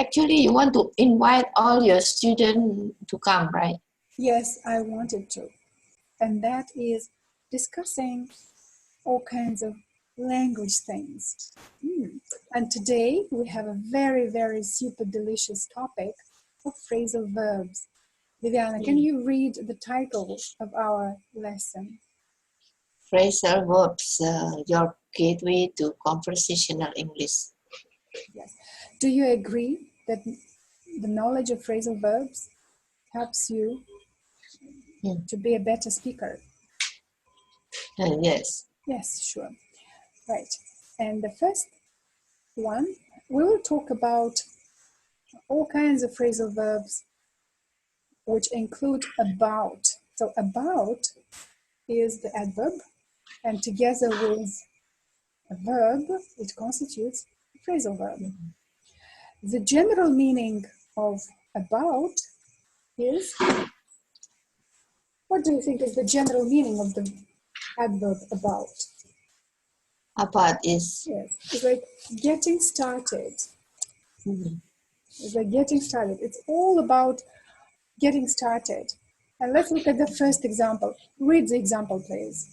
Actually, you want to invite all your students to come, right? Yes, I wanted to. And that is discussing all kinds of language things. And today we have a very, very super delicious topic of phrasal verbs. Viviana, can you read the title of our lesson? Phrasal verbs, your gateway to conversational English. Yes. Do you agree that the knowledge of phrasal verbs helps you to be a better speaker? Yes. Yes, sure. Right. And the first one, we will talk about all kinds of phrasal verbs which include about. So about is the adverb, and together with a verb, it constitutes a phrasal verb. The general meaning of about is, what do you think is the general meaning of the adverb about? About is... Yes, it's like getting started. It's like getting started. It's all about getting started. And let's look at the first example. Read the example, please.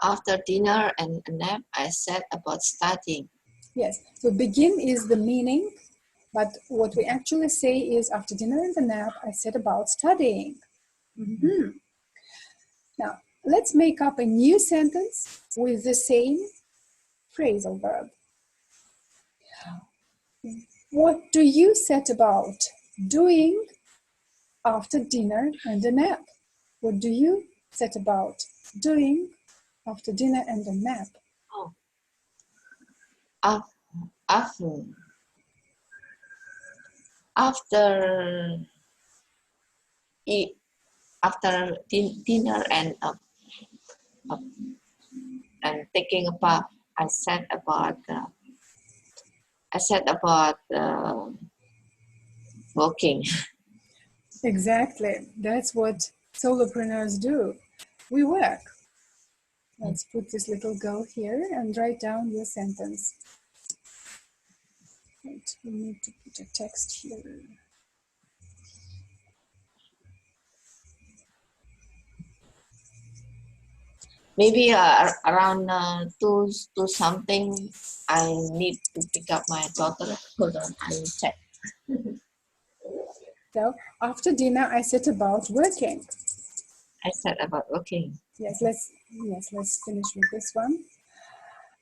After dinner and a nap, I said about studying. Yes, so begin is the meaning, but what we actually say is after dinner and the nap, I said about studying. Now, let's make up a new sentence with the same phrasal verb. What do you set about doing after dinner and a nap? What do you set about doing after dinner and a nap? Oh. After dinner and taking a bath, I said about working. Exactly. That's what solopreneurs do. We work. Let's put this little girl here and write down your sentence. Right. We need to put a text here. Maybe around 2 something, I need to pick up my daughter. Hold on, I will check. So after dinner, I set about working. I said about working. Yes, let's finish with this one.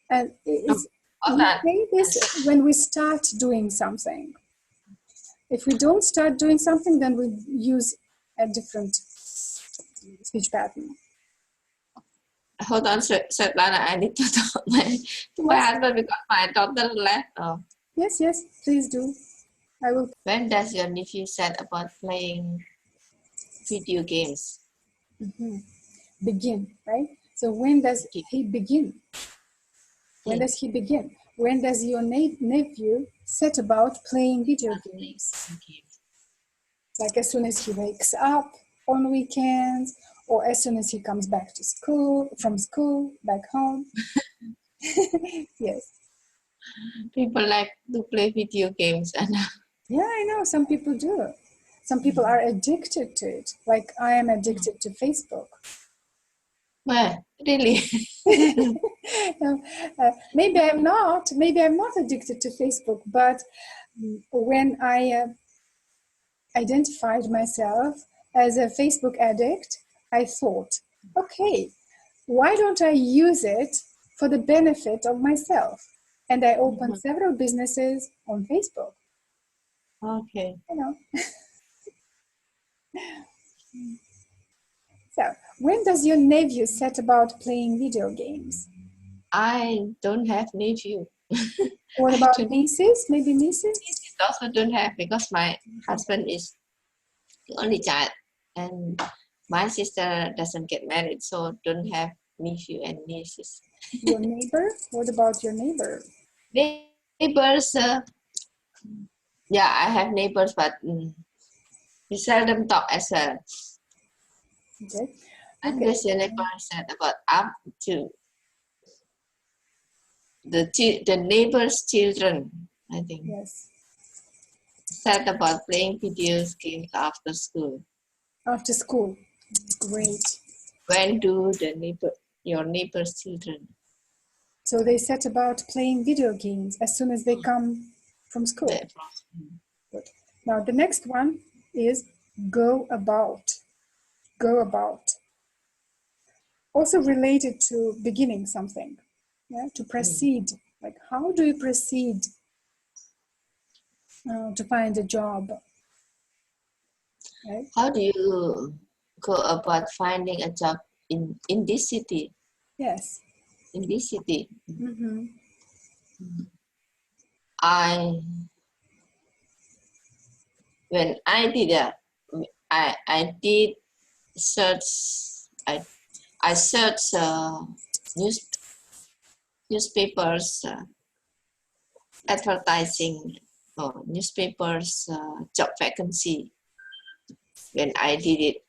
And it's, Hold we on. say this when we start doing something. If we don't start doing something, then we use a different speech pattern. Hold on, Svetlana. I need to talk to my husband because my daughter left. Oh. Yes, please do. I will. When does your nephew said about playing video games? Begin, right? So when does he begin? When does he begin? When does your nephew set about playing video games? Like as soon as he wakes up on weekends, or as soon as he comes back to school, from school, back home. Yes. People like to play video games. And yeah, I know, some people do. Some people are addicted to it. Like I am addicted to Facebook. Well, really? Maybe I'm not addicted to Facebook, but when I identified myself as a Facebook addict, I thought, okay, why don't I use it for the benefit of myself? And I opened several businesses on Facebook. Okay. You know. So, when does your nephew set about playing video games? I don't have nephew. What about nieces? Maybe nieces? Nieces also don't have because my husband is the only child and my sister doesn't get married, so don't have nephew and nieces. Your neighbor? What about your neighbor? Neighbors, yeah, I have neighbors, but we seldom talk as well. Okay. And this neighbor said about up to the neighbor's children, I think. Yes. said about playing video games after school. After school. Great. When do your neighbor's children? So they set about playing video games as soon as they come from school. Good. Now the next one is go about. Go about. Also related to beginning something. Yeah, to proceed. Like how do you proceed to find a job? Right? How do you go about finding a job in this city? Yes. In this city, Mm-hmm. when I did search. I searched newspapers advertising or newspapers job vacancy. When I did it,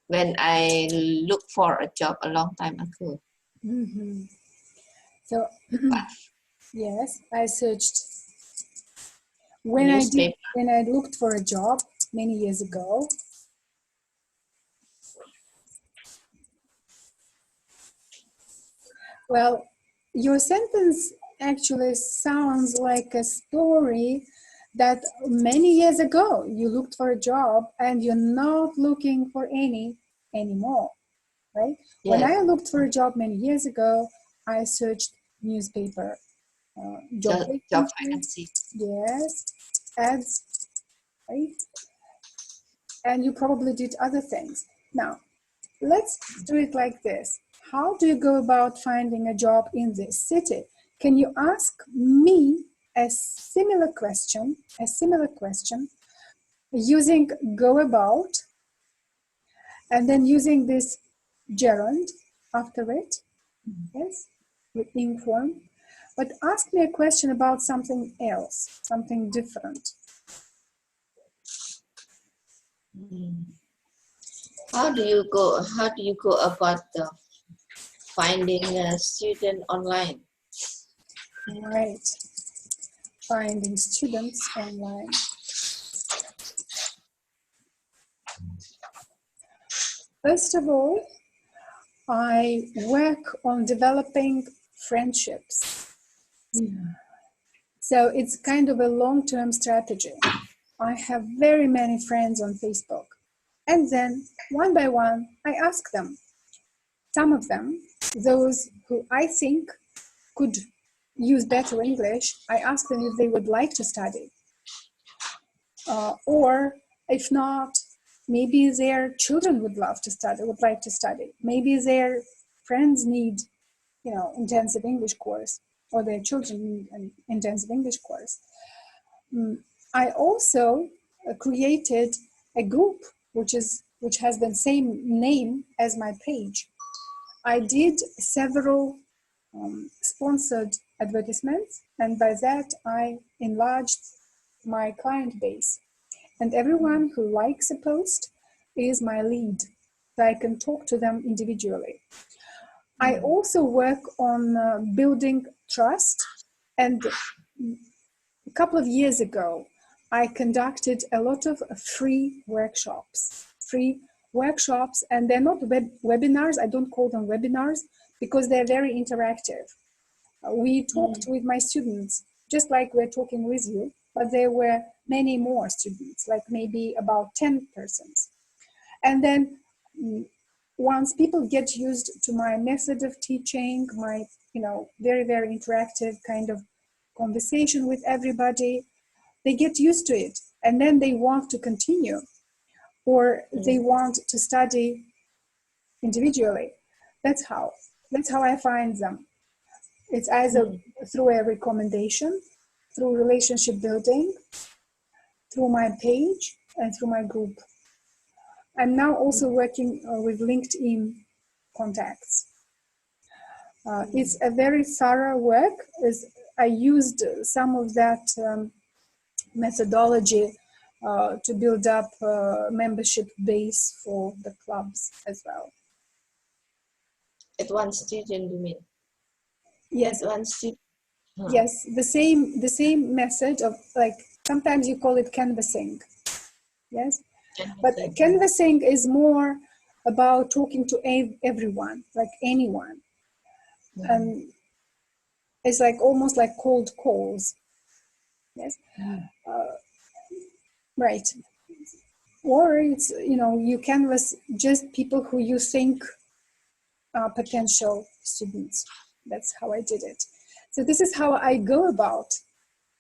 when I looked for a job a long time ago. Mm-hmm. So yes, I searched when I looked for a job many years ago. Well, your sentence actually sounds like a story that many years ago you looked for a job and you're not looking for any anymore, right? Yes. When I looked for a job many years ago, I searched newspaper job vacancy. Yes, ads, right? And you probably did other things. Now, let's do it like this. How do you go about finding a job in this city? Can you ask me a similar question using go about and then using this gerund after it, yes, with ing form. But ask me a question about something else, something different. How do you go about finding a student online? Right. Finding students online. First of all, I work on developing friendships. So it's kind of a long-term strategy. I have very many friends on Facebook. And then one by one, I ask them. Some of them, those who I think could use better English, I ask them if they would like to study. Or if not, maybe their children would like to study. Maybe their friends need, intensive English course, or their children need an intensive English course. I also created a group which has the same name as my page. I did several sponsored advertisements, and by that I enlarged my client base. And everyone who likes a post is my lead, so I can talk to them individually. I also work on building trust, and a couple of years ago, I conducted a lot of free workshops, and they're not webinars. I don't call them webinars because they're very interactive. We talked with my students, just like we're talking with you, but there were many more students, like maybe about 10 persons. And then once people get used to my method of teaching, my, very, very interactive kind of conversation with everybody, they get used to it. And then they want to continue, or they want to study individually. That's how I find them. It's either through a recommendation, through relationship building, through my page, and through my group. I'm now also working with LinkedIn contacts. It's a very thorough work. I used some of that methodology to build up a membership base for the clubs as well. At one student, you mean? Yes. At one student. Yes, the same method of like Sometimes you call it canvassing. Yes, but Canvassing. canvassing is more about talking to everyone, like anyone. And it's like almost like cold calls. Yes, right. Or it's, you know, you canvass just people who you think are potential students. That's how I did it. So this is how I go about.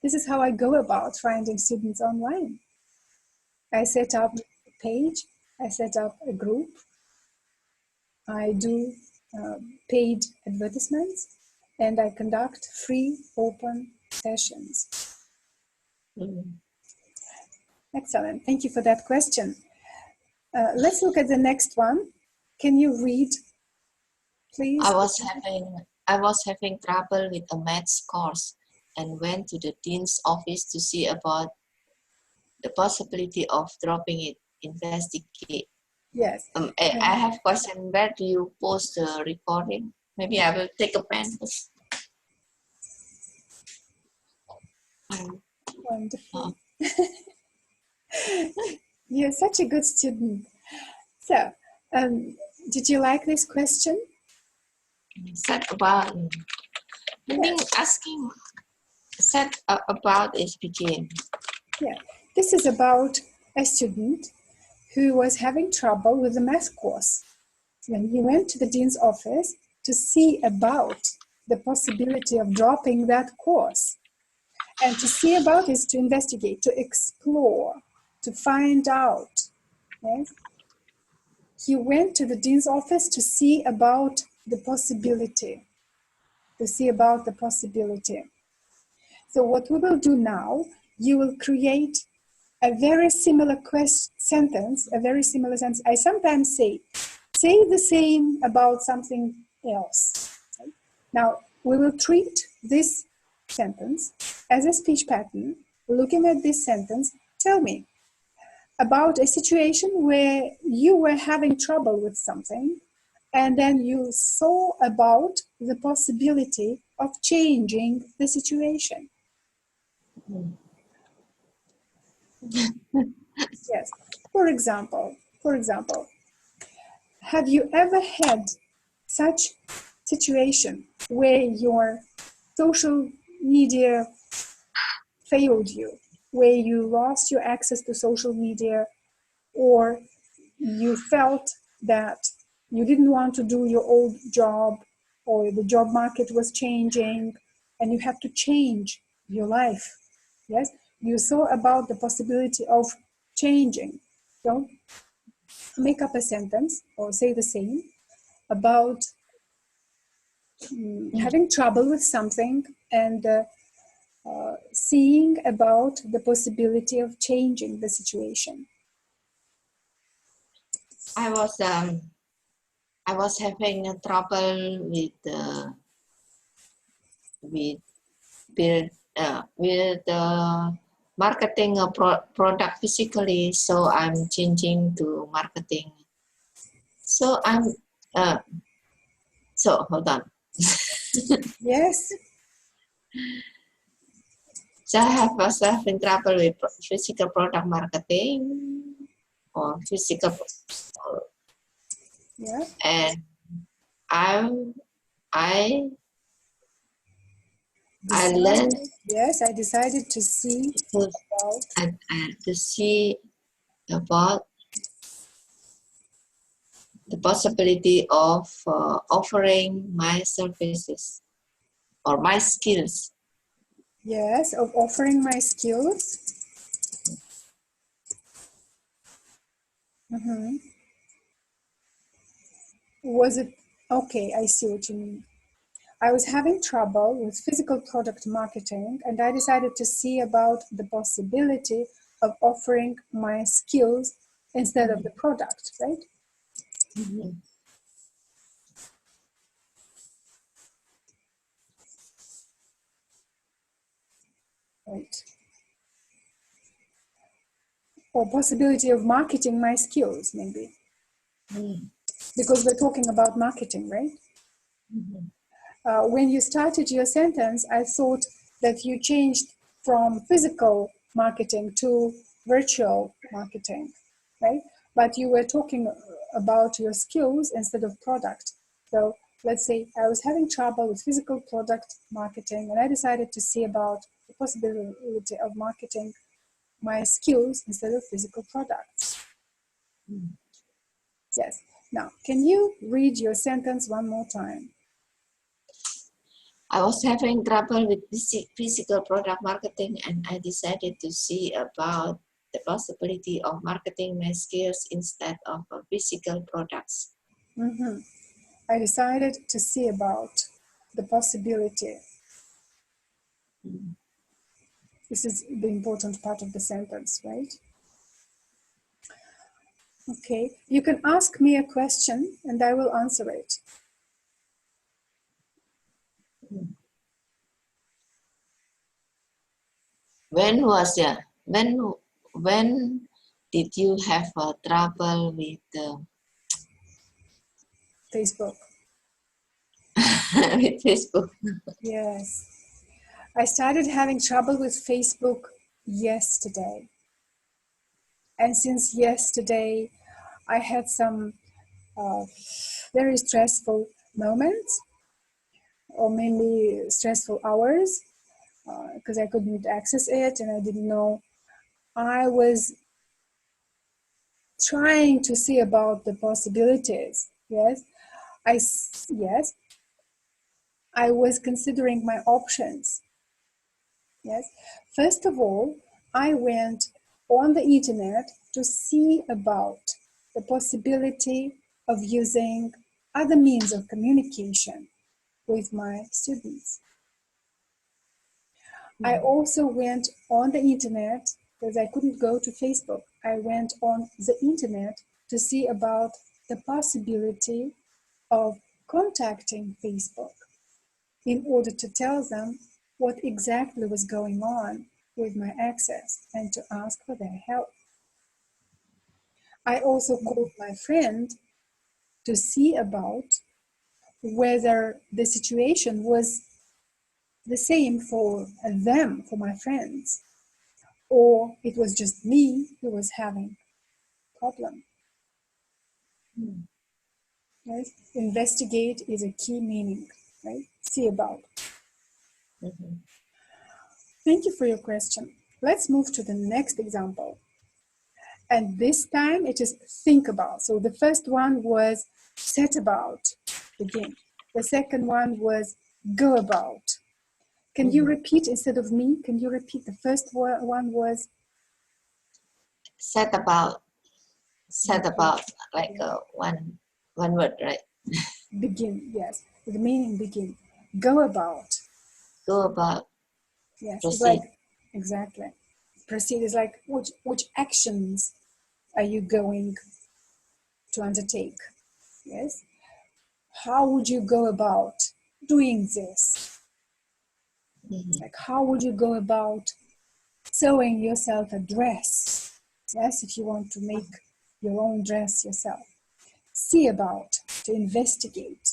This is how I go about finding students online. I set up a page. I set up a group. I do paid advertisements, and I conduct free open sessions. Excellent. Thank you for that question. Let's look at the next one. Can you read, please? I was having trouble with a maths course and went to the dean's office to see about the possibility of dropping it. Investigate. Yes. I have a question. Where do you post the recording? Maybe I will take a pen. Wonderful. You're such a good student. So, did you like this question? Said about meaning asking. Said about is begin. Yeah, this is about a student who was having trouble with the math course. When he went to the dean's office to see about the possibility of dropping that course. And to see about is to investigate, to explore, to find out. Yes? He went to the dean's office to see about the possibility. To see about the possibility. So what we will do now, you will create a very similar sentence, a very similar sentence. I sometimes say the same about something else. Okay? Now, we will treat this sentence as a speech pattern. Looking at this sentence, tell me about a situation where you were having trouble with something, and then you saw about the possibility of changing the situation. Yes. For example, have you ever had such situation where your social media failed you, where you lost your access to social media, or you felt that you didn't want to do your old job, or the job market was changing and you have to change your life? Yes, you saw about the possibility of changing. So make up a sentence or say the same about having trouble with something and seeing about the possibility of changing the situation. I was having a trouble with marketing a product physically, so I'm changing to marketing. So I'm so hold on. Yes. So I was having trouble with physical product marketing or physical, Yeah. and I learned. Yes, I decided to see about. To see about the possibility of offering my services or my skills. Yes, of offering my skills. Mm-hmm. Was it okay? I see what you mean. I was having trouble with physical product marketing, and I decided to see about the possibility of offering my skills instead of the product, right? Mm-hmm. Right. Or possibility of marketing my skills, maybe. Mm-hmm. Because we're talking about marketing, right? Mm-hmm. When you started your sentence, I thought that you changed from physical marketing to virtual marketing, right? But you were talking about your skills instead of product. So let's say I was having trouble with physical product marketing, and I decided to see about the possibility of marketing my skills instead of physical products. Yes. Now, can you read your sentence one more time? I was having trouble with physical product marketing, and I decided to see about the possibility of marketing my skills instead of physical products. Mm-hmm. I decided to see about the possibility. This is the important part of the sentence, right? Okay, you can ask me a question and I will answer it. When was yeah? When did you have trouble with Facebook. with Facebook? Yes. I started having trouble with Facebook yesterday. And since yesterday, I had some very stressful moments, or mainly stressful hours, because I couldn't access it and I didn't know. I was trying to see about the possibilities. Yes, I was considering my options. Yes, first of all, I went on the internet to see about the possibility of using other means of communication with my students. I also went on the internet because I couldn't go to Facebook. I went on the internet to see about the possibility of contacting Facebook in order to tell them what exactly was going on with my access and to ask for their help. I also called my friend to see about whether the situation was the same for them, for my friends, or it was just me who was having a problem. Right? Investigate is a key meaning, right? See about. Thank you for your question. Let's move to the next example. And this time it is think about. So the first one was set about, begin. The second one was go about. Can you repeat instead of me? Can you repeat? The first one was Set about. Set about, like one word, right? begin, yes. The meaning begin. Go about. Go about. Yes, it's Proceed. like, exactly. Proceed is like, which actions are you going to undertake? Yes. How would you go about doing this? Like, how would you go about sewing yourself a dress? Yes, if you want to make your own dress yourself. See about, to investigate.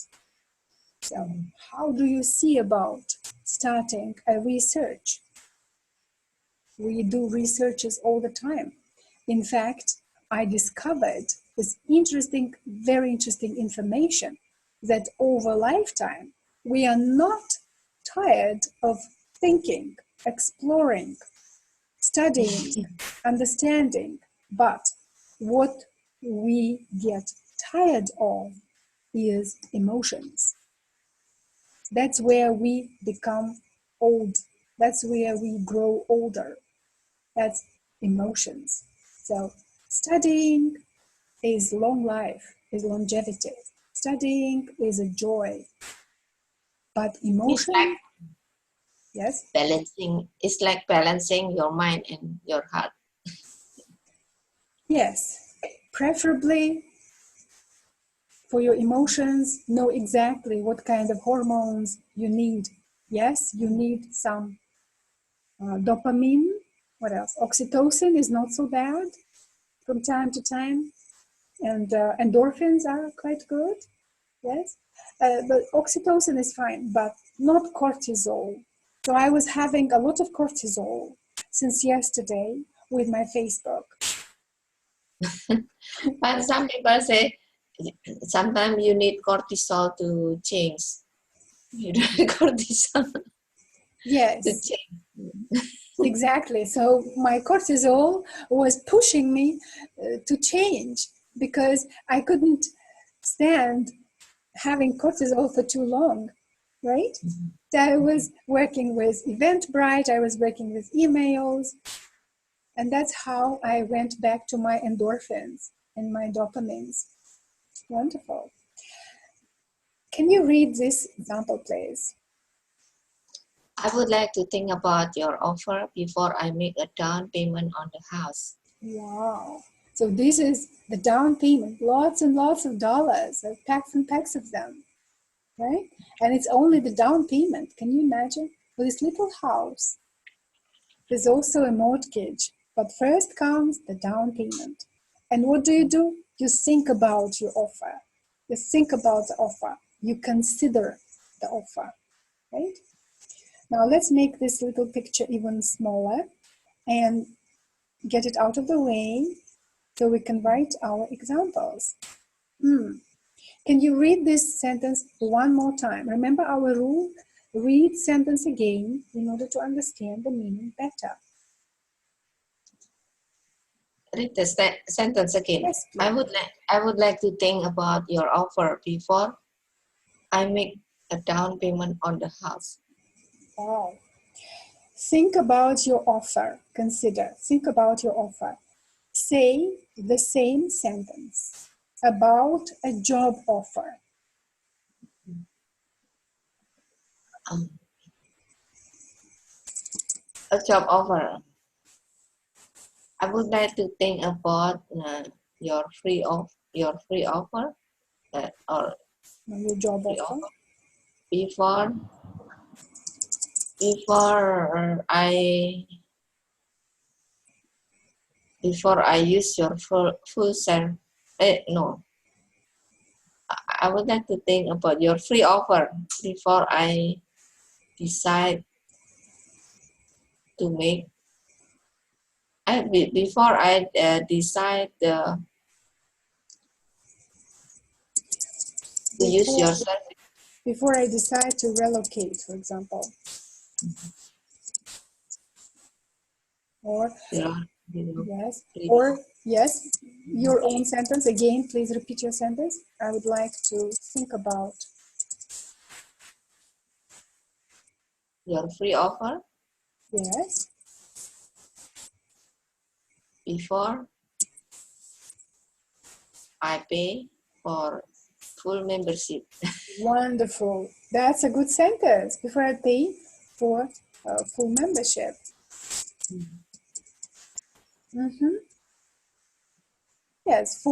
So, how do you see about starting a research? We do researches all the time. In fact, I discovered this interesting, very interesting information that over lifetime, we are not tired of thinking, exploring, studying, understanding, but what we get tired of is emotions. That's where we become old. That's where we grow older. That's emotions. So studying is long life, is longevity. Studying is a joy. But It's like emotion, yes? balancing. It's like balancing your mind and your heart. Yes. Preferably for your emotions, know exactly what kind of hormones you need. Yes, you need some dopamine. What else? Oxytocin is not so bad from time to time. And endorphins are quite good. Yes, but oxytocin is fine, but not cortisol. So I was having a lot of cortisol. since yesterday with my Facebook. But some people say sometimes you need cortisol to change. You don't need cortisol to Yes, change. exactly. So my cortisol was pushing me to change because I couldn't stand having cortisol for too long, right? So I was working with Eventbrite, I was working with emails, and that's how I went back to my endorphins and my dopamines. Wonderful. Can you read this example, please? I would like to think about your offer before I make a down payment on the house. Wow. So this is the down payment, lots and lots of dollars, packs and packs of them, right? And it's only the down payment. Can you imagine? For this little house, there's also a mortgage, but first comes the down payment. And what do? You think about your offer. You think about the offer. You consider the offer, right? Now let's make this little picture even smaller and get it out of the way so we can write our examples. Can you read this sentence one more time? Remember our rule? Read sentence again in order to understand the meaning better. Read the sentence again. Yes, please. I would like to think about your offer before I make a down payment on the house. Wow. Think about your offer. Consider. Think about your offer. Say the same sentence about a job offer. A job offer. I would like to think about your free offer or Your job free offer. offer before I use your full service. No, I would like to think about your free offer before I decide to make. Before I decide to use your service. Before I decide to relocate, for example. Or yes, or yes, your own sentence. Again, please repeat your sentence. I would like to think about your free offer. Yes. Before I pay for full membership. Wonderful. That's a good sentence. Before I pay for full membership. Yes,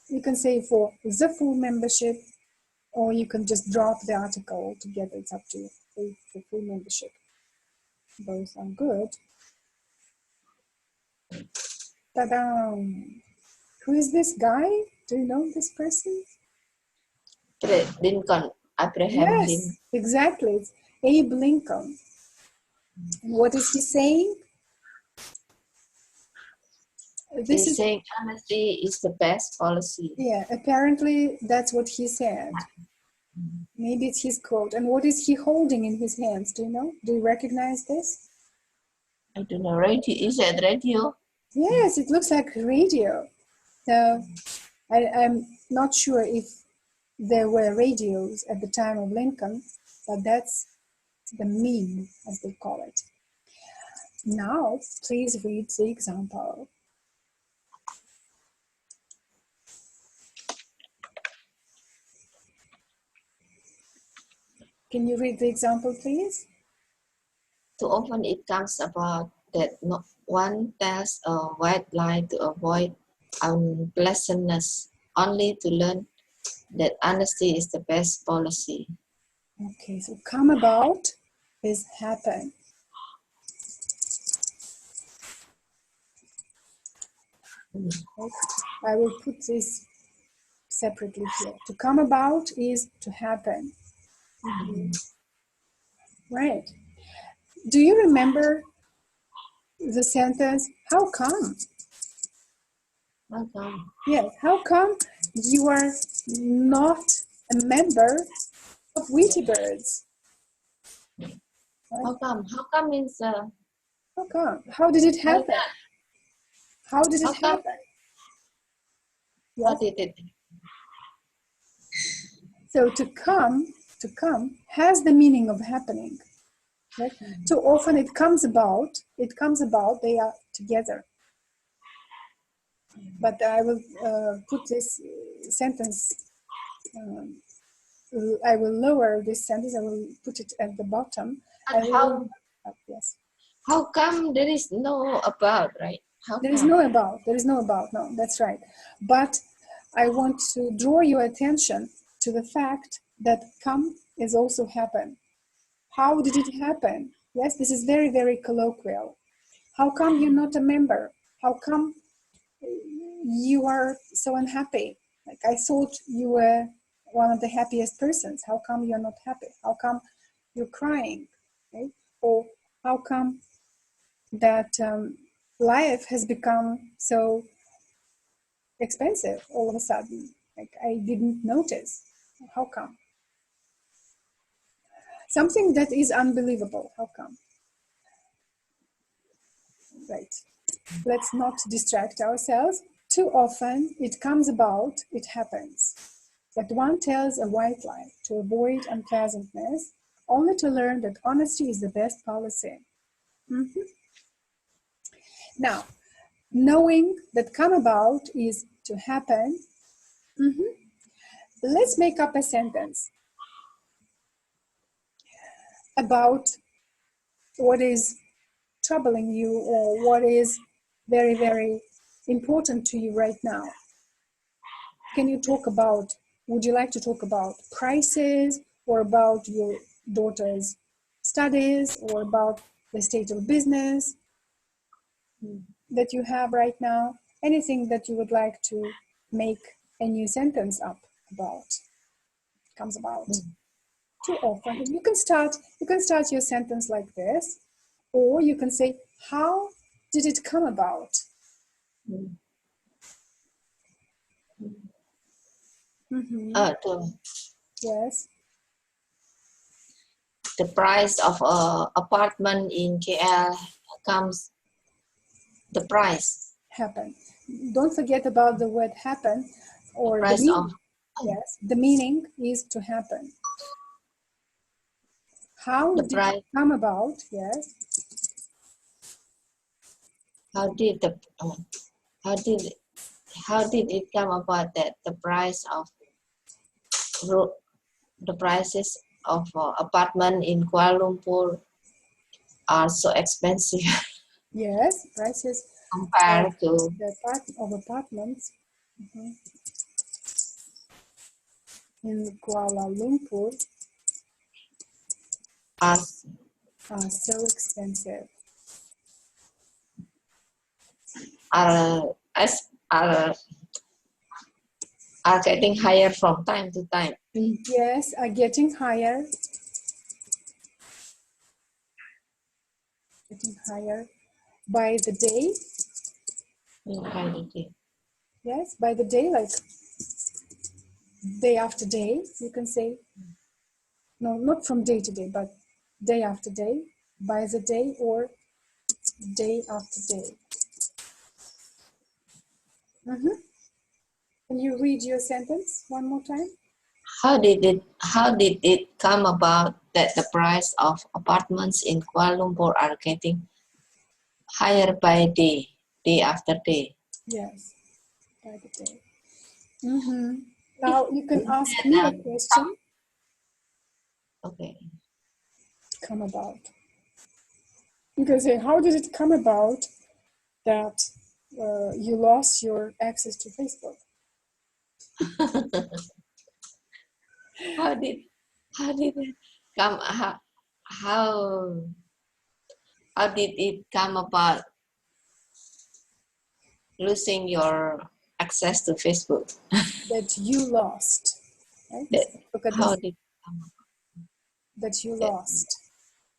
you can say for the full membership, or you can just drop the article altogether. It's up to you. For full membership. Both are good. Ta-da! Who is this guy? Do you know this person? Lincoln, Abraham Yes, Lincoln. exactly. It's Abe Lincoln. And what is he saying? He's saying honesty is the best policy. Yeah, apparently that's what he said. Maybe it's his quote. And what is he holding in his hands? Do you know? Do you recognize this? I don't know. Radio. Is that radio? Yes, it looks like radio. So I'm not sure if there were radios at the time of Lincoln, but that's the meme, as they call it. Now, please read the example. Can you read the example, please? Too often it comes about that one tells a white lie to avoid unpleasantness, only to learn that honesty is the best policy. Okay, so come about is happen. Right? I will put this separately here. To come about is to happen. Right. Do you remember the sentence, how come? How come? Yes, how come you are not a member of Wheatie Birds? How come? How come means How come? How did it why happen? not? How did it How come? happen? How Yes. did it? So to come has the meaning of happening. Right? Too often it comes about, they are together. But I will put this sentence, I will lower this sentence, I will put it at the bottom. But how? Yes. How come there is no about, right? How There is come? no about, no, that's right. But I want to draw your attention to the fact that come is also happen. How did it happen? Yes, this is very, very colloquial. How come you're not a member? How come you are so unhappy? Like, I thought you were one of the happiest persons. How come you're not happy? How come you're crying? Right? Or how come that life has become so expensive all of a sudden? Like, I didn't notice. How come? Something that is unbelievable. How come? Right. Let's not distract ourselves. Too often it comes about, it happens, that one tells a white lie to avoid unpleasantness, only to learn that honesty is the best policy. Now, knowing that come about is to happen, let's make up a sentence about what is troubling you or what is very, very important to you right now. Can you talk about, would you like to talk about prices or about your daughter's studies or about the state of business that you have right now? Anything that you would like to make a new sentence up about, comes about. Too often, you can start your sentence like this, or you can say, how did it come about? Yes. The price of a apartment in KL comes. The price. Happen. Don't forget about the word happen or the Price meaning. of. Yes, the meaning is to happen. How The did price. it come about? Yes. How did the how did it come about that the prices of apartment in Kuala Lumpur are so expensive Yes, prices compared to of apartments in Kuala Lumpur us are so expensive. are are getting higher from time to time. Yes, are getting higher. Getting higher by the day. Yes, by the day, like day after day, you can say. No, not from day to day, but day after day, by the day, or day after day. Can you read your sentence one more time? How did it come about that the price of apartments in Kuala Lumpur are getting higher by day after day? Yes, by the day. Now you can ask me a question. Okay. Come about. You can say, how did it come about that you lost your access to Facebook? How did it come? How did it come about losing your access to Facebook? That you lost. Right? That, Look at how this. did it come about That you that, lost.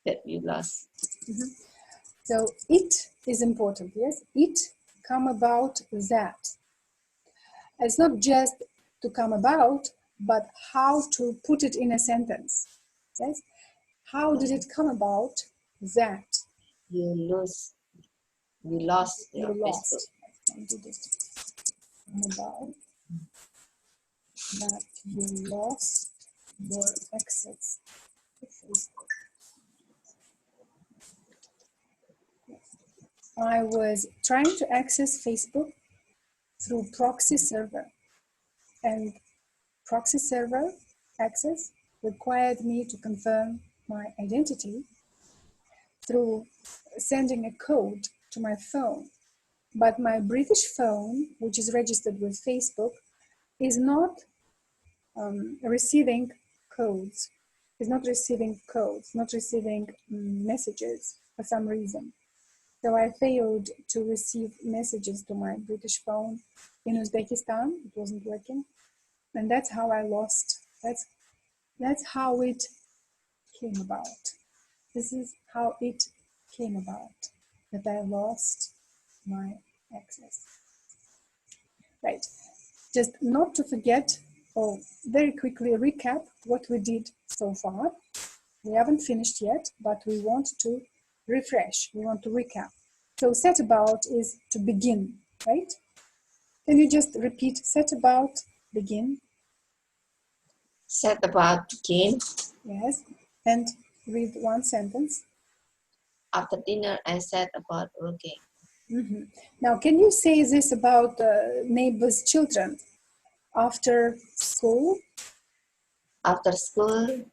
that you lost? So it is important, yes? It come about that. It's not just to come about, but how to put it in a sentence, yes? How did it come about that You lost you your Facebook. lost? How did it come about that you lost your access to Facebook? I was trying to access Facebook through proxy server, and proxy server access required me to confirm my identity through sending a code to my phone. But my British phone, which is registered with Facebook, is not receiving codes, not receiving messages for some reason. So I failed to receive messages to my British phone in Uzbekistan. It wasn't working. And that's how I lost. That's how it came about. This is how it came about, that I lost my access. Right. Just not to forget, or very quickly recap what we did so far. We haven't finished yet, but we want to refresh. We want to recap. So set about is to begin, right? Can you just repeat set about, begin? Set about begin. Yes. And read one sentence. After dinner, I set about working. Mm-hmm. Now, can you say this about neighbors' children? After school? After school,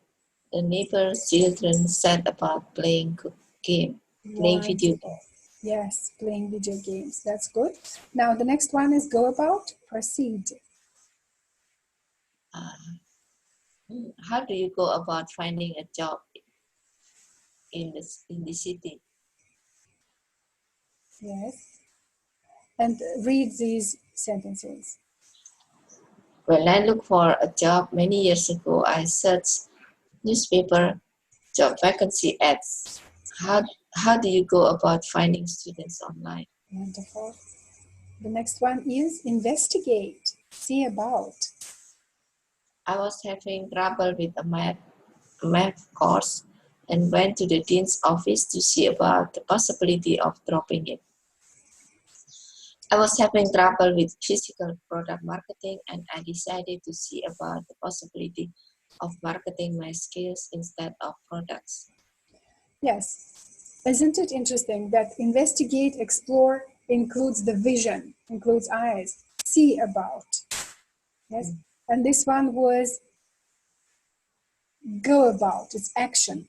the neighbor's children set about playing playing video game. Yes, playing video games. That's good. Now, the next one is go about, proceed. How do you go about finding a job in the city? Yes. And read these sentences. When I look for a job many years ago, I searched newspaper job vacancy ads. How do you go about finding students online? Wonderful. The next one is investigate, see about. I was having trouble with a math course and went to the dean's office to see about the possibility of dropping it. I was having trouble with physical product marketing and I decided to see about the possibility of marketing my skills instead of products. Yes. Isn't it interesting that investigate, explore includes the vision, includes eyes, see about. Yes. And this one was go about, it's action.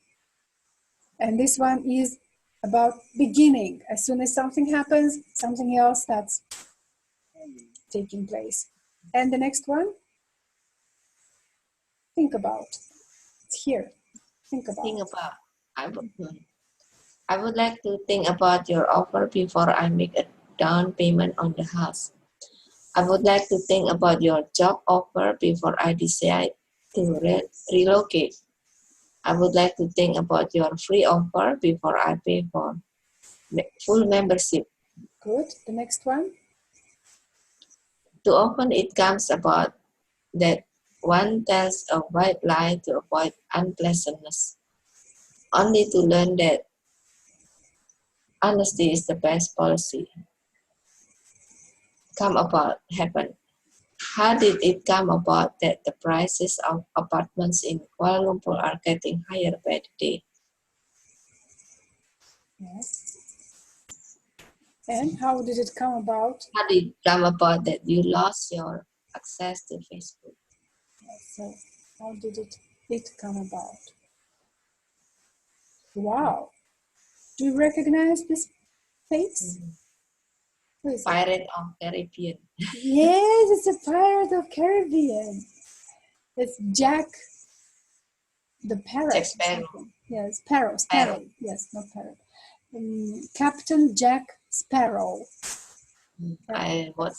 And this one is about beginning. As soon as something happens, something else starts taking place. And the next one, think about. It's here. Think about. I would like to think about your offer before I make a down payment on the house. I would like to think about your job offer before I decide to relocate. I would like to think about your free offer before I pay for full membership. Good. The next one. Too often it comes about that one tells a white lie to avoid unpleasantness, only to learn that honesty is the best policy. Happen. How did it come about that the prices of apartments in Kuala Lumpur are getting higher by the day? Yes. And how did it come about? How did it come about that you lost your access to Facebook? So how did it come about? Wow. Do you recognize this face? Who is it? Pirate of Caribbean. Yes, it's a Pirate of Caribbean. It's Jack the Parrot. Jack Sparrow. Yes, Sparrow. Yes, not parrot. Captain Jack Sparrow. I watched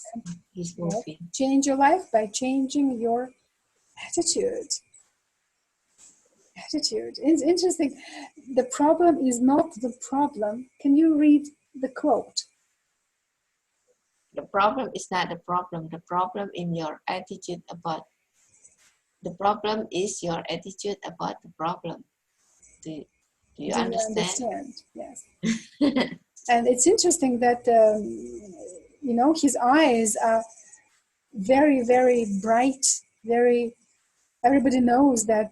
his movie. Change your life by changing your attitude. Attitude. It's interesting. The problem is not the problem. Can you read the quote? The problem is not the problem. The problem in your attitude about the problem is your attitude about the problem. Do you Do you understand? understand? Yes. And it's interesting that, you know, his eyes are very, very bright, very, everybody knows that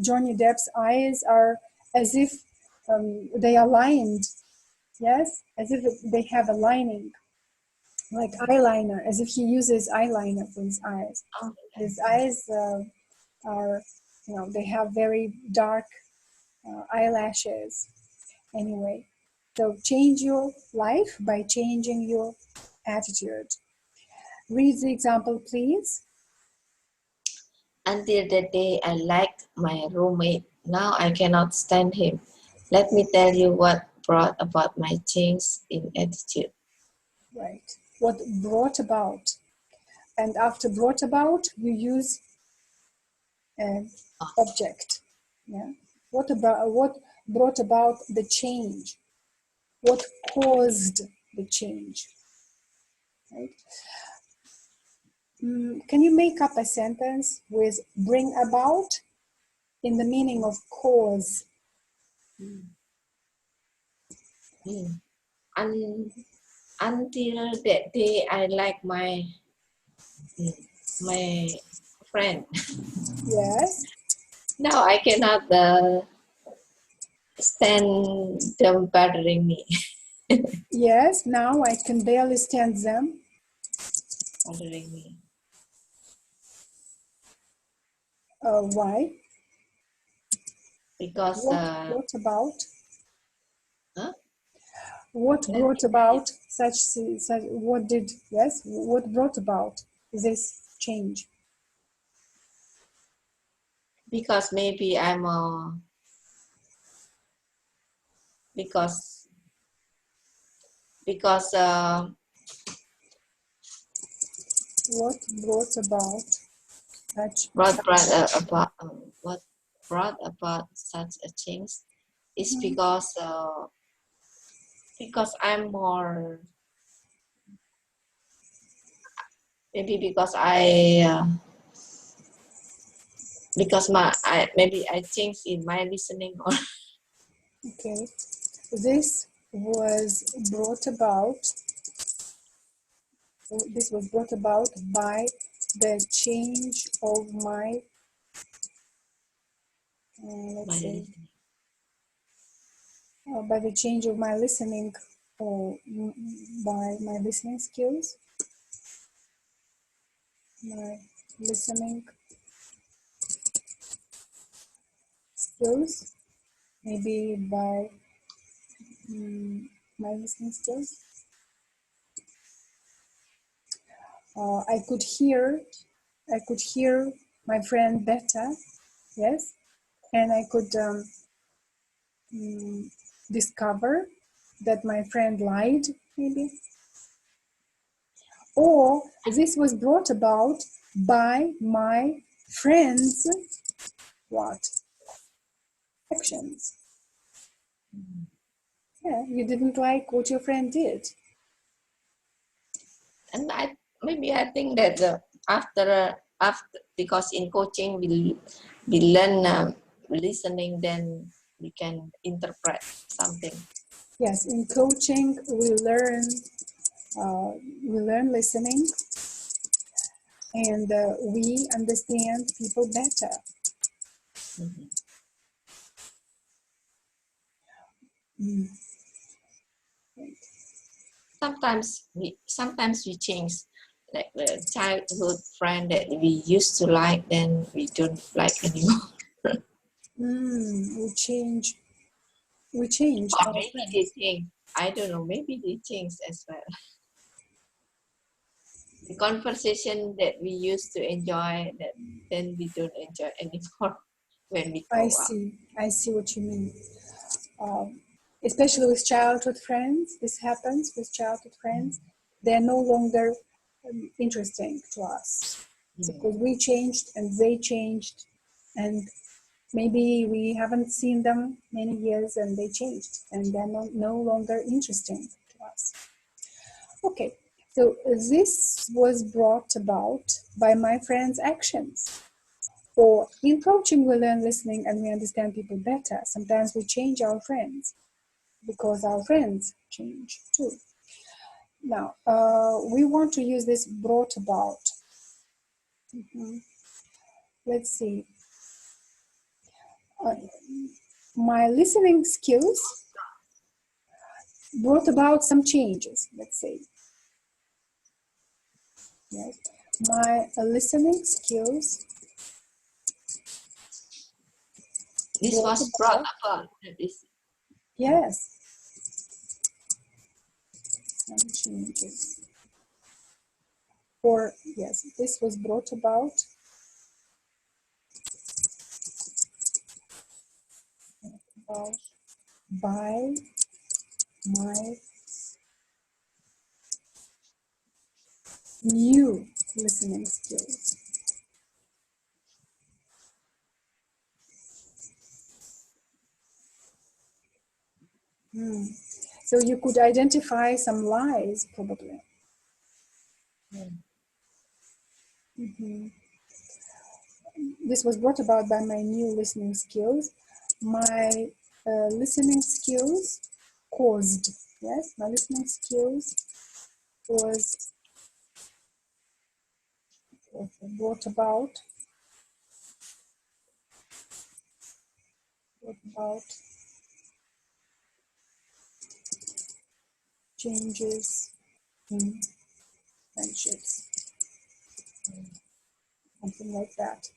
Johnny Depp's eyes are as if they are lined, yes, as if they have a lining, like eyeliner, as if he uses eyeliner for his eyes. Oh, His eyes are, you know, they have very dark eyelashes. Anyway, so change your life by changing your attitude. Read the example, please. until the day I liked my roommate, now I cannot stand him. Let me tell you what brought about my change in attitude. Right. What brought about? And after brought about, you use an object. Yeah. What brought about the change? What caused the change? Right. Can you make up a sentence with bring about in the meaning of cause? Mm. Until that day, I like my friend. Yes. Now I cannot stand them bothering me. Yes. Now I can barely stand them. Bothering me. Why? Because What about? huh? What brought about such what did, yes, what brought about this change? Because maybe I'm because because What brought about such what brought about such a change is Mhm. because I'm more maybe because maybe I changed in my listening or Okay, this was brought about by the change of my my let's say listening. by the change of my listening or by my listening skills, my listening skills, maybe by my listening skills. I could hear my friend better, yes, and I could discover that my friend lied, maybe, or this was brought about by my friend's what actions. Yeah, you didn't like what your friend did. And I think that after because in coaching we learn listening, then we can interpret something. Yes, in coaching we learn listening, and we understand people better. Mhm. Mm. Sometimes we change, like the childhood friend that we used to like, then we don't like anymore. We change Or our maybe they friends. change. I don't know. Maybe they change as well. The conversation that we used to enjoy, that then we don't enjoy anymore when we grow up. I see what you mean. Especially with childhood friends, this happens with childhood friends. They're no longer interesting to us Mm. because we changed and they changed, and Maybe we haven't seen them many years and they changed and they're no longer interesting to us. Okay, so this was brought about by my friend's actions. Or in coaching, we learn listening and we understand people better. Sometimes we change our friends because our friends change too. Now, we want to use this brought about. Let's see. My listening skills brought about some changes, let's say. Yes. My listening skills. This was brought about. Yes. Some changes. Or, yes, this was brought about by my new listening skills. So you could identify some lies, probably. This was brought about by my new listening skills. My listening skills caused, yes, my listening skills was brought about changes in friendships, something like that.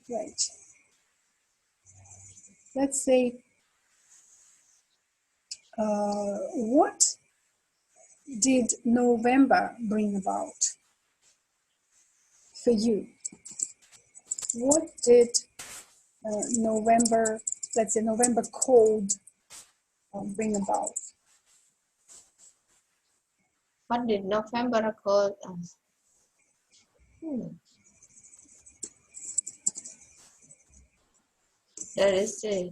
Right. Let's say, what did November bring about for you? What did November, let's say November cold, bring about? What did November call us? There was a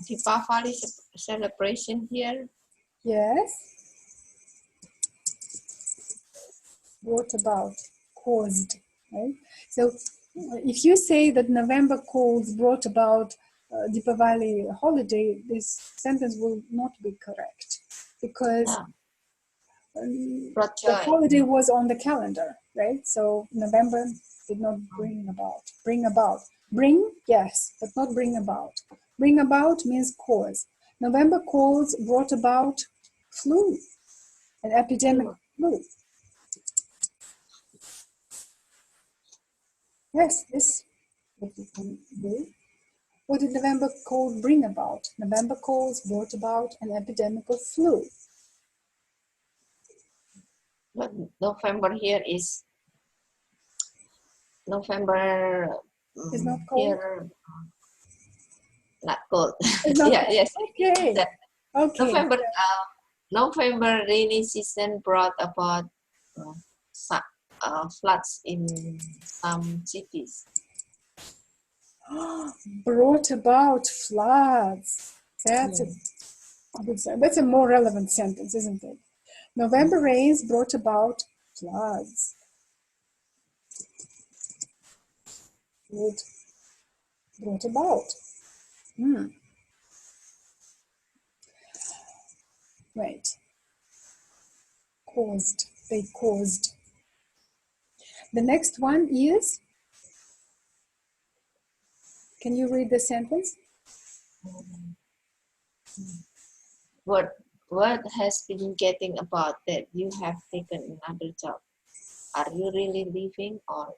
Deepavali celebration here. Yes. Brought about, caused, right? So if you say that November colds brought about Deepavali holiday, this sentence will not be correct because the holiday was on the calendar, right? So November did not bring about. Bring, yes, but not bring about. Bring about means cause. November colds brought about flu, an epidemic of flu. Yes, this what we can do. What did November cold bring about? November colds brought about an epidemic of flu. But November here is November. It's not cold? Here, not cold. It's not Yeah, cold. yes. Okay. That Okay. November rainy season brought about floods in some cities. Brought about floods. That's a more relevant sentence, isn't it? November rains brought about floods. Brought about. Right. Caused. They caused. The next one is, can you read the sentence? What has been getting about that you have taken another job? Are you really leaving, or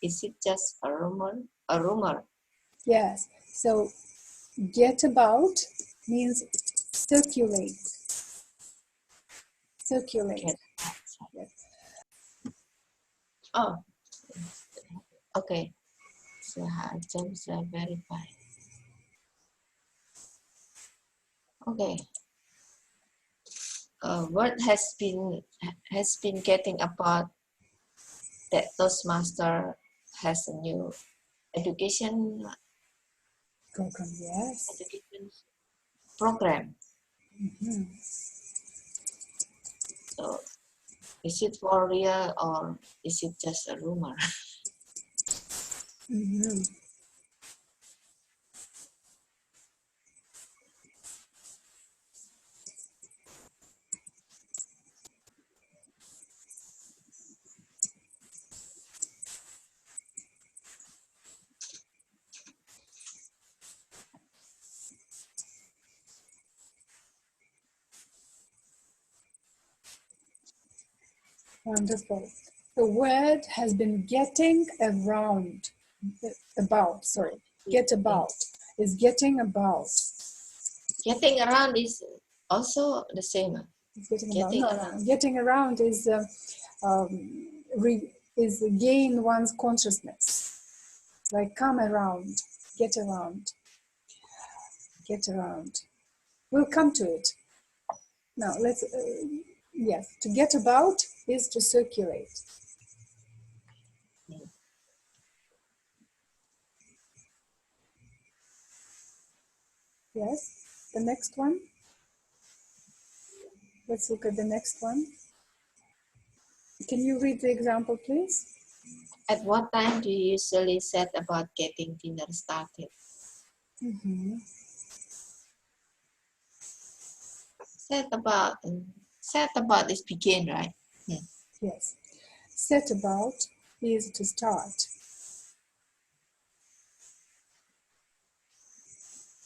is it just a rumor? A rumor. Yes. So get about means circulate. Circulate. Yes. Oh, okay. So I just verify. Okay. What has been getting about that Toastmaster has a new education Program, yes. education program. Mhm. So is it for real or is it just a rumor? Mhm. Wonderful. The word has been getting around, about, sorry, get about, is getting about. Getting around is also the same. It's getting about, Getting no, around. no, getting around is, is gain one's consciousness, like come around, get around, get around. We'll come to it. Now, let's, yes, to get about is to circulate. Yes, the next one. Let's look at the next one. Can you read the example, please? At what time do you usually set about getting dinner started? Mm-hmm. Set about is begin, right? Yes. Set about is to start.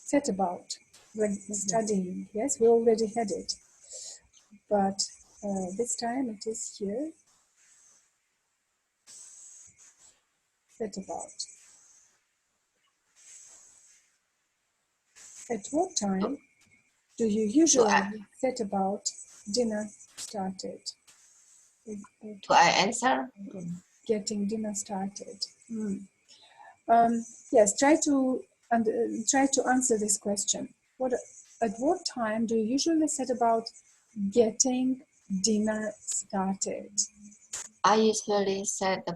Set about, like studying. Yes, we already had it. But this time it is here. Set about. At what time do you Do usually I, set about dinner started? do I answer? Getting dinner started. Yes, try to answer this question. At what time do you usually set about getting dinner started? I usually set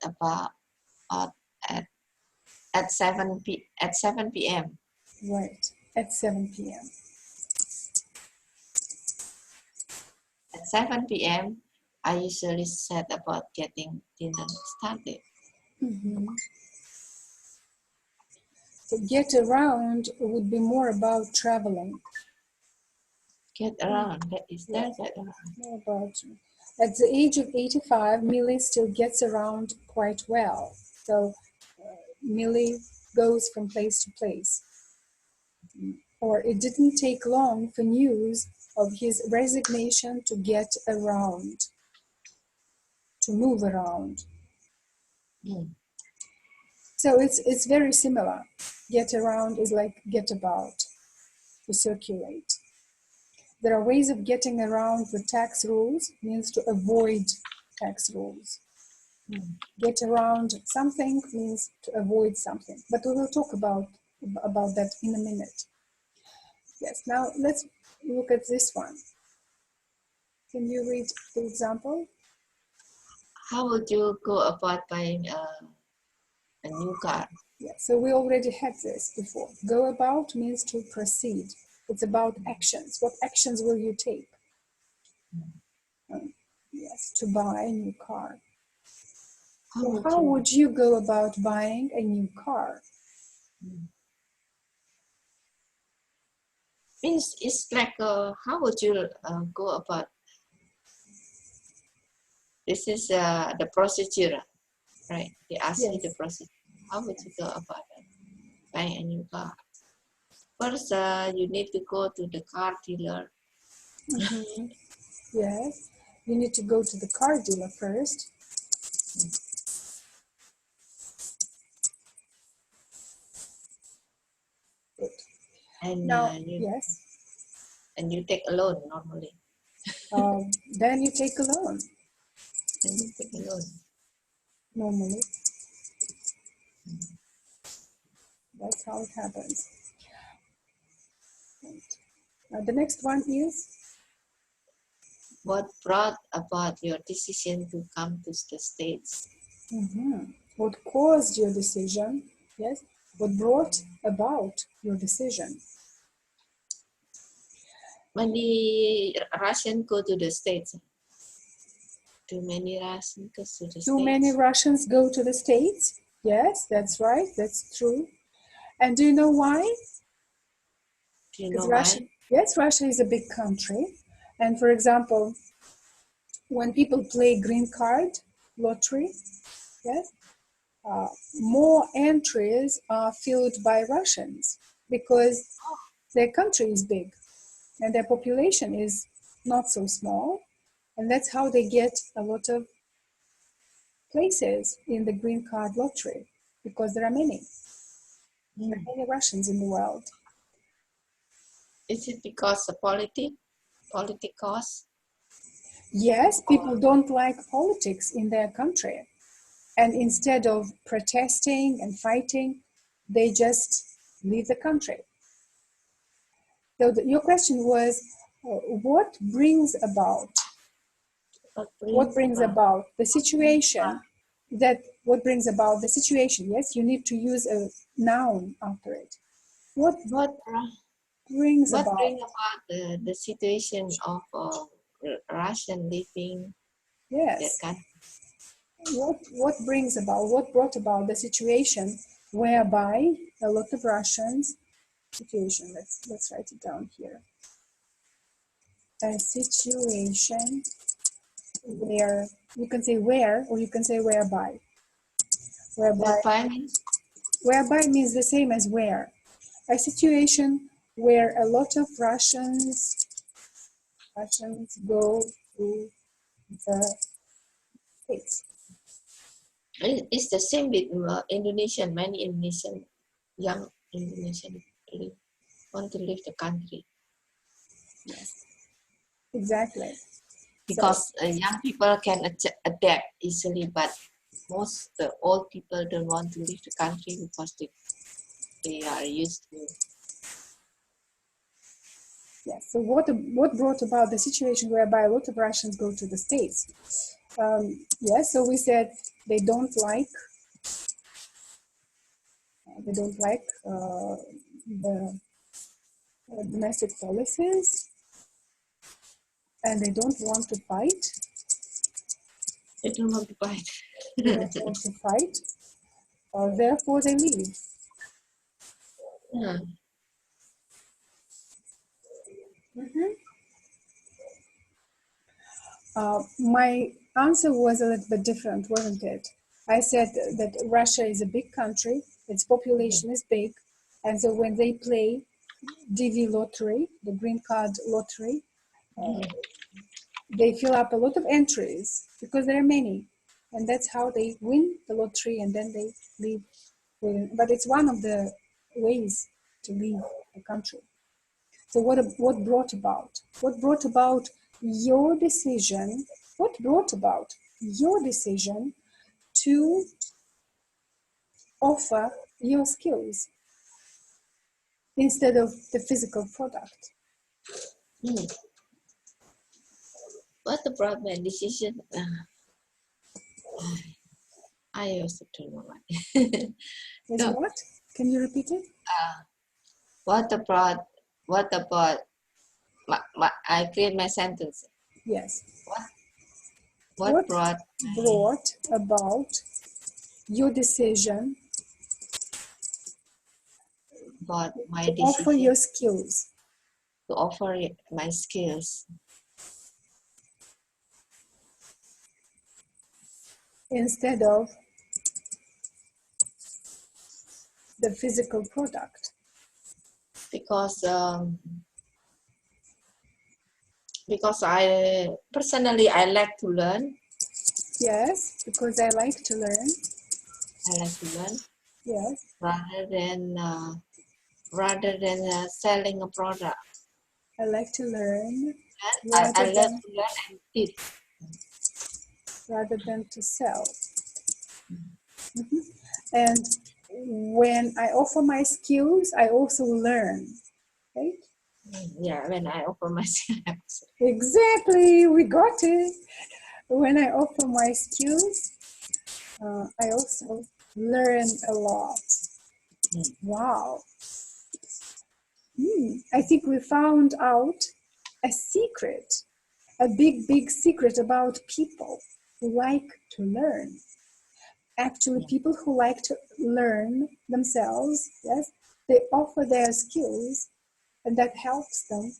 about at at 7 p.m. Right, at 7 p.m. At 7 p.m. I usually set about getting dinner started. Mm-hmm. So get around would be more about traveling. Get around. That is Yeah, that get around. more about. At the age of 85, Millie still gets around quite well. So Millie goes from place to place. Or it didn't take long for news of his resignation to get around, to move around. So it's very similar. Get around is like get about, to circulate. There are ways of getting around the tax rules, means to avoid tax rules. Get around something means to avoid something. But we will talk about that in a minute. Yes, now let's look at this one. Can you read the example? How would you go about buying a new car? Yeah, so we already had this before. Go about means to proceed. It's about actions. What actions will you take? Yes, to buy a new car. So how would you go about buying a new car? Means it's like how would you go about? This is the procedure, right? They ask you the Yes. procedure. How would you go about buying a new car? First, you need to go to the car dealer. Mm-hmm. Yes. You need to go to the car dealer first. Good. And Now, yes. and you take a loan normally. Then you take a loan. And you take a loan. Normally, that's how it happens. Right. Now the next one is What brought about your decision to come to the States? What caused your decision? Yes. What brought about your decision? Many Russians go to the States. Too many Russians go to the Too many States. Russians go to the States. Yes, that's right. That's true. And do you know why? Do you Because know Russia, why? yes, Russia is a big country. And for example, when people play green card lottery, yes, more entries are filled by Russians because their country is big and their population is not so small. And that's how they get a lot of places in the green card lottery because there are many. There are many Russians in the world. Is it because of politicals? Yes, people don't like politics in their country. And instead of protesting and fighting, they just leave the country. So your question was, what brings about the situation what brings about the situation? Yes, you need to use a noun after it. What What brings what about? bring about the situation of Russian living that Yes. country? What brought about the situation whereby a lot of Russians situation. Let's write it down here. A situation where you can say where or you can say whereby. Whereby means the same as where. A situation where a lot of Russians go to the States. It's the same with Indonesian. Many Indonesian, young Indonesian want to leave the country. Yes, exactly. Because young people can adapt easily, but most the old people don't want to leave the country because they are used to. Yes. So what brought about the situation whereby a lot of Russians go to the States? Yes. So we said they don't like the domestic policies, and they don't want to fight. They don't want to fight. They don't want to fight. Therefore, they leave. Yeah. My answer was a little bit different, wasn't it? I said that Russia is a big country, its population is big, and so when they play DV lottery, the green card lottery, they fill up a lot of entries because there are many, and that's how they win the lottery and then they leave. But it's one of the ways to leave the country. So what brought about? What brought about your decision? What brought about your decision to offer your skills instead of the physical product? What about my decision? I also don't know why. Is No. what? Can you repeat it? What about I create my sentence. Yes. What brought About your decision about my to offer decision your skills to offer my skills instead of the physical product? because I personally I like to learn. Yes, because I like to learn. I like to learn Yes. rather than selling a product. I like to learn I love to learn and teach. rather than to sell. And when I offer my skills, I also learn, right? Yeah, when I offer my skills. Exactly, we got it. When I offer my skills, I also learn a lot. Mm. Wow. I think we found out a secret, a big secret about people who like to learn. Actually, people who like to learn themselves, yes, they offer their skills, and that helps them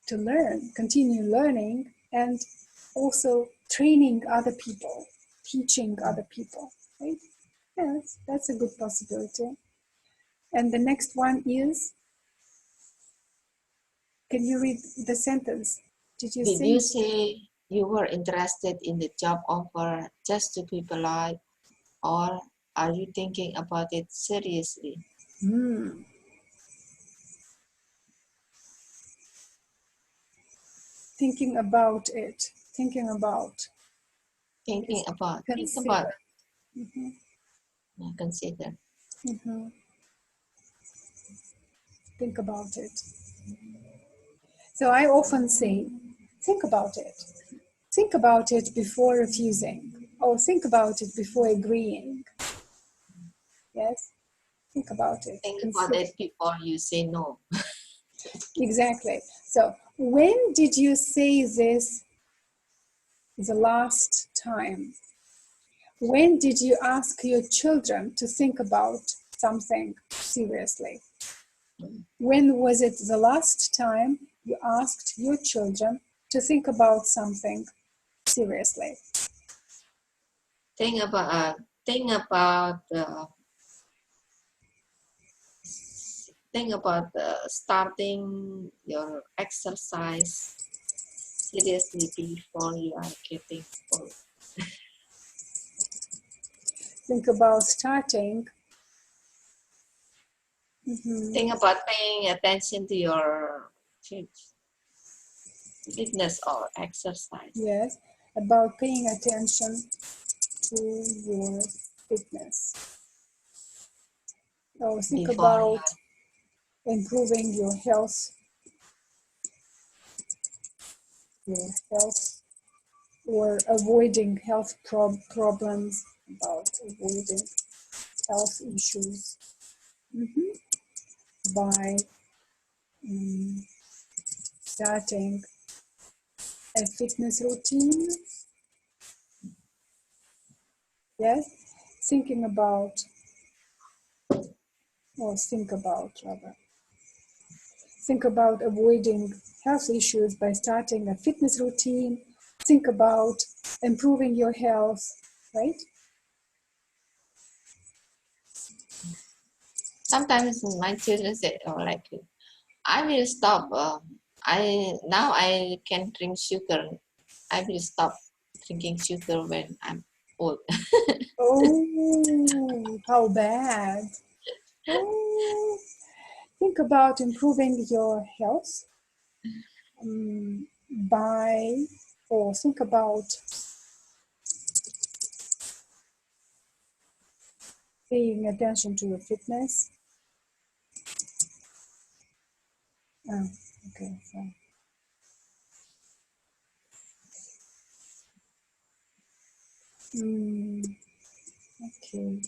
to learn, continue learning, and also training other people, teaching other people, right? Yes, that's a good possibility. And the next one is, can you read the sentence? Did you Did say? you say you were interested in the job offer just to be polite, or are you thinking about it seriously? Thinking about it. Thinking about. Thinking about. Think about. Consider. Mm-hmm. Consider. Mm-hmm. Think about it. So I often say, think about it. Think about it before refusing, or think about it before agreeing. Yes, think about it. Think about Consider. it before you say no. Exactly. So, when did you say this the last time? When did you ask your children to think about something seriously? When was it the last time you asked your children to think about something seriously? Think about. Think about. Think about starting your exercise seriously before you are getting old. Think about starting. Think about paying attention to your fitness or exercise. Yes, about paying attention to your fitness. Or think Before you about improving your health, or avoiding health problems, about avoiding health issues by starting a fitness routine. Yes, thinking about, or think about rather, think about avoiding health issues by starting a fitness routine. Think about improving your health, right? sometimes my children say, oh, like, I will stop. I can drink sugar. I will stop drinking sugar when I'm old. Oh, how bad. Oh, think about improving your health by, or think about paying attention to your fitness. Oh, okay, so. Okay.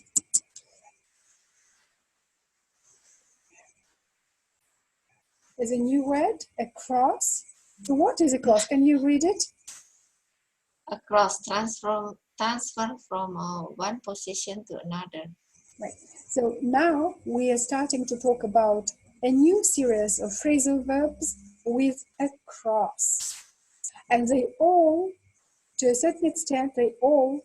There's a new word, a cross. So what is a cross? Can you read it? Across transfer from one position to another. Right. So now we are starting to talk about a new series of phrasal verbs with a cross. And they all, to a certain extent, they all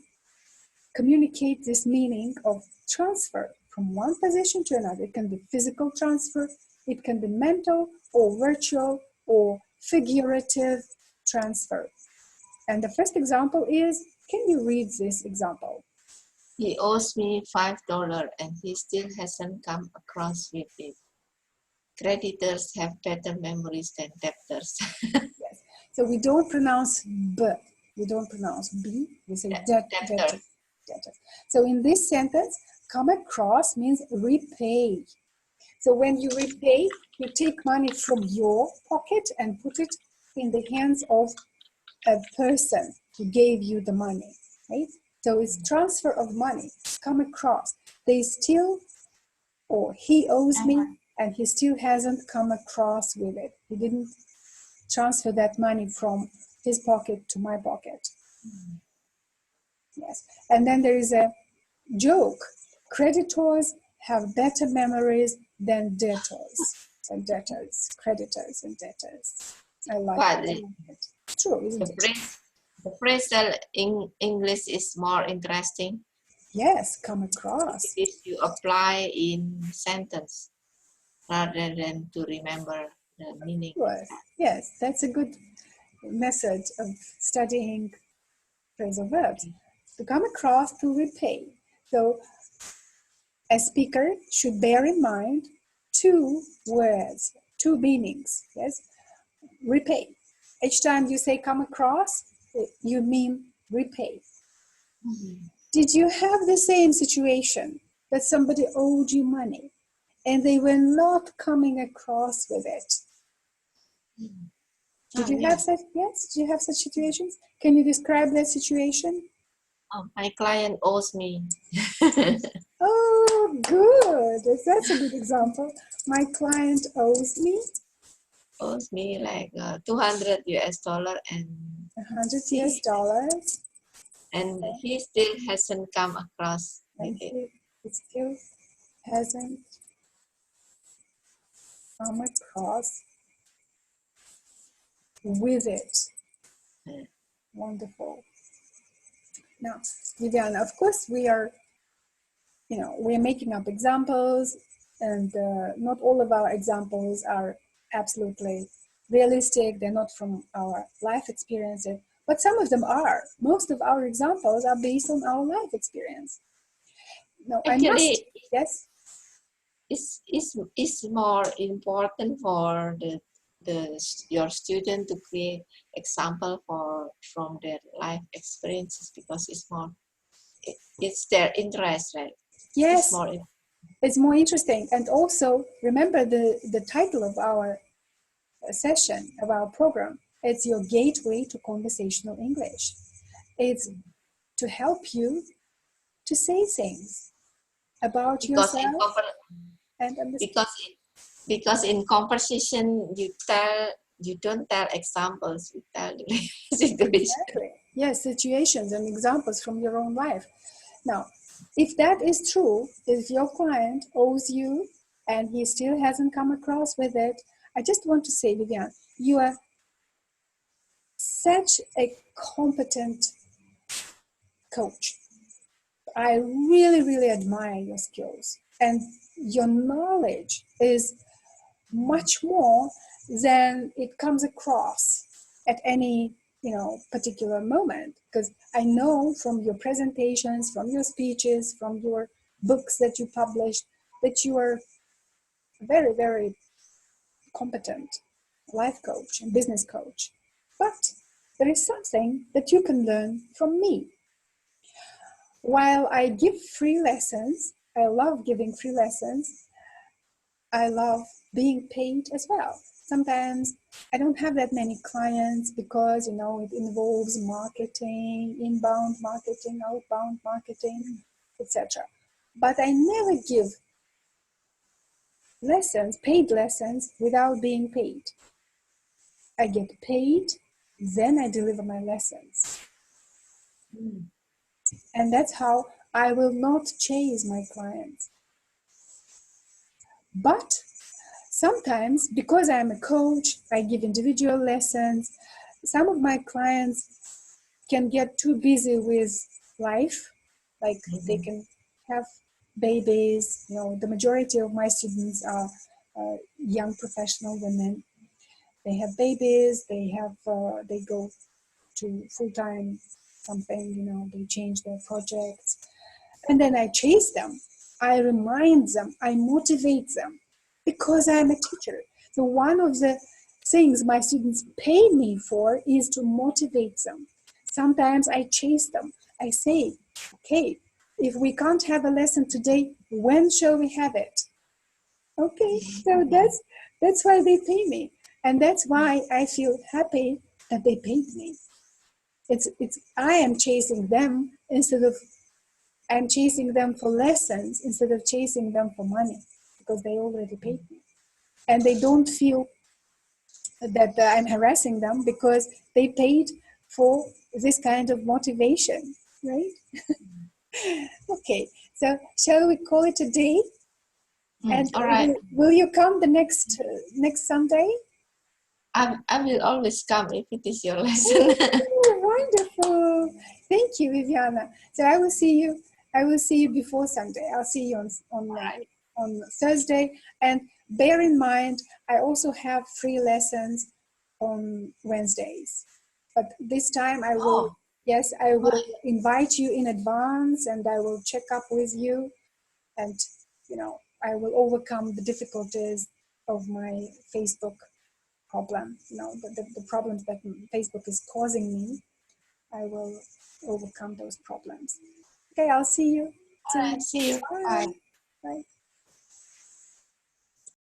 communicate this meaning of transfer from one position to another. It can be physical transfer, it can be mental or virtual or figurative transfer. And the first example is, can you read this example? He owes me $5 and he still hasn't come across with it. Creditors have better memories than debtors. Yes. So we don't pronounce b, we don't pronounce b, we say debtor. So in this sentence, come across means repay. So when you repay, you take money from your pocket and put it in the hands of a person who gave you the money, right? So it's transfer of money, come across. They still, or he owes me, and he still hasn't come across with it. He didn't transfer that money from his pocket to my pocket. Yes. And then there is a joke. Creditors have better memories than debtors. And debtors, creditors and debtors. I like But it. It's true, isn't it? The phrasal in English is more interesting. Yes, come across. If you apply in sentence rather than to remember the meaning. Yes, that's a good method of studying phrasal verbs. To come across, to repay. So a speaker should bear in mind two words, two meanings. Yes, repay. Each time you say come across, you mean repay. Did you have the same situation that somebody owed you money and they were not coming across with it? Did you have such? Yes, did you have such situations? Can you describe that situation? My client owes me. Oh, good. That's a good example. My client owes me Owes me like $200 and 100 US dollars. And he still hasn't come across with it. He still hasn't come across with it. Wonderful. Now, Viviana, of course, we're making up examples, and not all of our examples are absolutely realistic. They're not from our life experiences, but some of them are. Most of our examples are based on our life experience. No, Actually, yes. It's more important for your student to create example from their life experiences, because it's their interest, right? Yes, it's more interesting. And also remember the title of our session, of our program. It's your gateway to conversational English. It's to help you to say things about yourself and understand. Because in conversation you don't tell examples, you tell situation. Exactly. Yes, situations and examples from your own life. Now, if that is true, if your client owes you and he still hasn't come across with it, I just want to say, Vivian, you are such a competent coach. I really, really admire your skills, and your knowledge is much more than it comes across at any particular moment, because I know from your presentations, from your speeches, from your books that you published, that you are a very, very competent life coach and business coach. But there is something that you can learn from me. While I give free lessons, I love giving free lessons, I love being paid as well. Sometimes I don't have that many clients because, it involves marketing, inbound marketing, outbound marketing, etc. But I never give lessons, paid lessons, without being paid. I get paid, then I deliver my lessons. And that's how I will not chase my clients. But sometimes, because I'm a coach, I give individual lessons. Some of my clients can get too busy with life, like they can have babies. The majority of my students are young professional women. They have babies. They go to full-time something. They change their projects, and then I chase them. I remind them. I motivate them, because I'm a teacher. So one of the things my students pay me for is to motivate them. Sometimes I chase them. I say, okay, if we can't have a lesson today, when shall we have it? Okay, so that's why they pay me. And that's why I feel happy that they paid me. it's I am chasing them instead of I'm chasing them for lessons instead of chasing them for money, because they already paid me, and they don't feel that I'm harassing them because they paid for this kind of motivation, right? Okay, so shall we call it a day? And All right. will you come the next Sunday? I will always come if it is your lesson. Oh, wonderful! Thank you, Viviana. So I will see you. I will see you before Sunday. I'll see you on Thursday. And bear in mind, I also have free lessons on Wednesdays. But this time, I will. Oh, Yes, I will invite you in advance, and I will check up with you, and I will overcome the difficulties of my Facebook problem, the problems that Facebook is causing me. I will overcome those problems. Okay, I'll see you. all right. See you. Bye. Bye. Bye.